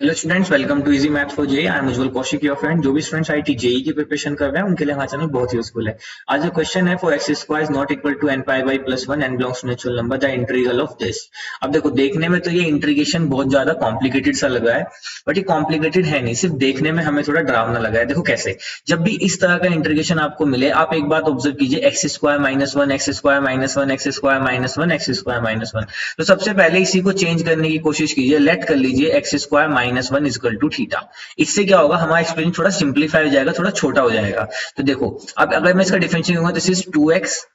Hello students, welcome to easy maths for JEE. I am Ujjwal Kaushik, your friend. जो भी students IIT JEE की preparation कर रहे हैं उनके लिए हमारा चैनल बहुत यूजफुल है। आज जो क्वेश्चन है, for x square is not equal to n pi by plus one n belongs to natural number, the integral of this. अब देखो, देखने में तो ये इंटीग्रेशन बहुत ज्यादा कॉम्प्लिकेटेड सा लगा है, बट ये कॉम्प्लिकेटेड है नहीं, सिर्फ देखने में हमें थोड़ा डरावना लगा है। देखो कैसे, जब भी इस तरह का इंटीग्रेशन आपको मिले, आप एक बात ऑब्जर्व कीजिए, x square minus one, x square minus one, x square minus one, x square minus one. तो सबसे पहले इसी को चेंज करने की कोशिश कीजिए। लेट कर लीजिए x square minus one is equal to theta. इससे क्या होगा, हमारा एक्सप्रेशन थोड़ा सिंप्लीफाई हो जाएगा, थोड़ा छोटा हो जाएगा। तो देखो, अब अगर मैं इसका डिफरेंशिएट करूंगा, this is two x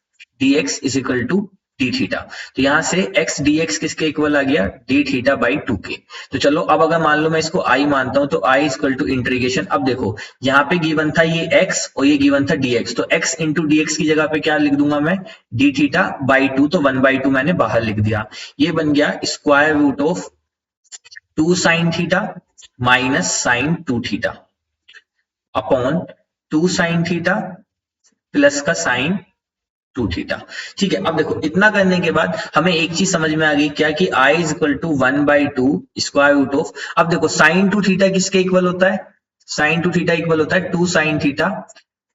d x is equal to d theta. तो यहां से x dx किसके इक्वल आ गया, डी थीटा बाई टू के। तो चलो, अब अगर मान लो मैं इसको i मानता हूं, तो i इक्वल टू इंटीग्रेशन। अब देखो, यहाँ पे गिवन था ये x और ये गिवन था dx, तो x इंटू dx की जगह पे क्या लिख दूंगा मैं, डी थीटा बाई टू। तो वन बाई टू मैंने बाहर लिख दिया। ये बन गया square root of two sine theta minus sine two theta upon two sine theta plus का साइन टू थीटा। ठीक है, अब देखो, इतना करने के बाद हमें एक चीज समझ में आ गई, क्या कि i is equal to one by two square root of. अब देखो, साइन टू थीटा किसके इक्वल होता है, साइन टू थीटा इक्वल होता है two sine theta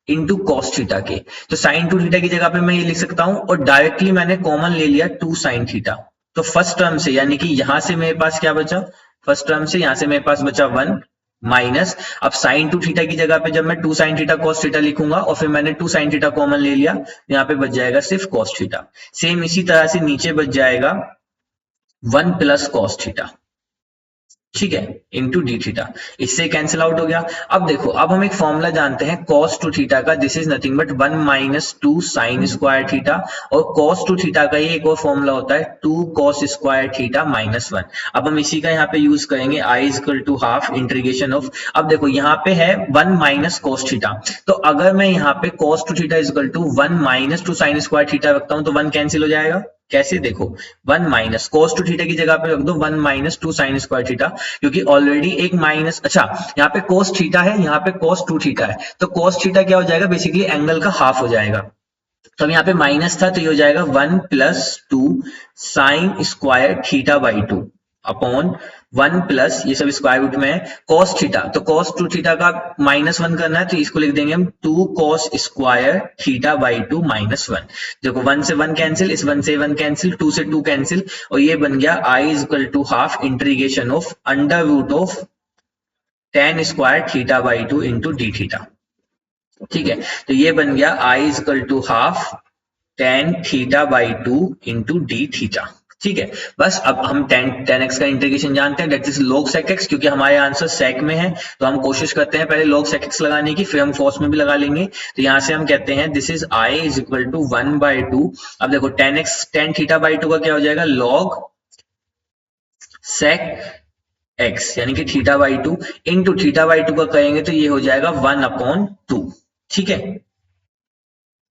into cos theta के। तो साइन टू थीटा की जगह पे मैं ये लिख सकता हूं, और डायरेक्टली मैंने कॉमन ले लिया टू साइन थीटा। तो फर्स्ट टर्म से, यानी कि यहां से मेरे पास क्या बचा, फर्स्ट टर्म से यहां से मेरे पास बचा वन माइनस। अब साइन टू थीटा की जगह पे जब मैं two sine theta cos theta लिखूंगा, और फिर मैंने टू साइन थीटा कॉमन ले लिया, यहाँ पे बच जाएगा सिर्फ कॉस थीटा। सेम इसी तरह से नीचे बच जाएगा वन प्लस कॉस थीटा, ठीक है, इंटू डी थीटा। इससे कैंसिल आउट हो गया। अब देखो, अब हम एक फॉर्मूला जानते हैं कॉस टू थीटा का, this is nothing but one minus two sine square theta. और कॉस टू थीटा का ये एक और फॉर्मूला होता है two cos square theta minus one. अब हम इसी का यहाँ पे यूज करेंगे, I equal to half integration of. अब देखो, यहाँ पे है वन माइनस कॉस थीटा, तो अगर मैं यहाँ पे cos two theta equal to one minus two sine square theta रखता हूं, तो वन कैंसिल हो जाएगा। कैसे, देखो, one minus cos two theta की जगह पे रख दो one minus two sine square theta, क्योंकि ऑलरेडी एक माइनस, अच्छा, यहाँ पे cos थीटा है, यहाँ पे cos टू थीटा है, तो cos थीटा क्या हो जाएगा, बेसिकली एंगल का हाफ हो जाएगा। तो अब यहाँ पे माइनस था, तो ये हो जाएगा one plus two sine square theta by two upon one plus, ये सब स्क्वायर रूट में है, कॉस थीटा। तो कॉस टू थीटा का माइनस वन करना है, तो इसको लिख देंगे हम two cos square theta by two minus one. देखो, वन से वन कैंसिल, इस वन से वन कैंसिल, टू से टू कैंसिल, और ये बन गया I is equal to half integration of under root of tan square theta by two into d theta. ठीक है, तो ये बन गया I is equal to half tan theta by two into d theta. ठीक है, बस अब हम टेन एक्स का इंटीग्रेशन जानते हैं, that is log sec x, क्योंकि हमारे आंसर sec में है, तो हम कोशिश करते हैं पहले log sec x लगाने की, फिर हम cos में भी लगा लेंगे। तो यहां से हम कहते हैं this is i is equal to one by two. अब देखो, tan x tan theta by two का क्या हो जाएगा, log sec x, यानी कि theta by two into theta by two का करेंगे, तो ये हो जाएगा वन अपॉन टू, ठीक है,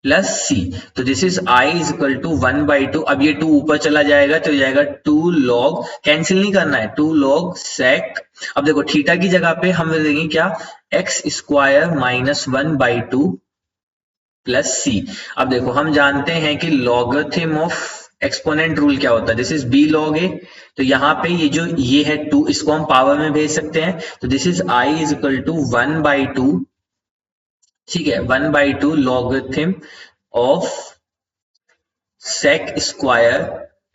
प्लस सी। तो this is I is equal to one by two. अब ये टू ऊपर चला जाएगा, तो हो जाएगा टू लॉग, कैंसिल नहीं करना है, टू लॉग सेक। अब देखो, थीटा की जगह पे हम देंगे क्या, x square minus one by two plus c. अब देखो, हम जानते हैं कि लॉगरिथम ऑफ एक्सपोनेंट रूल क्या होता है, दिस इज बी लॉग ए। तो यहाँ पे ये जो ये है टू, इसको हम पावर में भेज सकते हैं, तो this is I is equal to one by two, ठीक है, one by two logarithm of sec square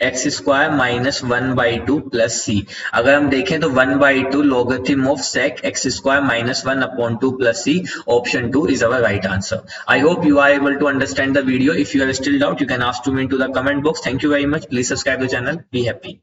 x square minus one by two plus c. अगर हम देखें तो one by two logarithm of sec x square minus one upon two plus c, option two is our right answer. I hope you are able to understand the video. If you have still doubt, you can ask to me into the comment box. Thank you very much. Please subscribe the channel. Be happy.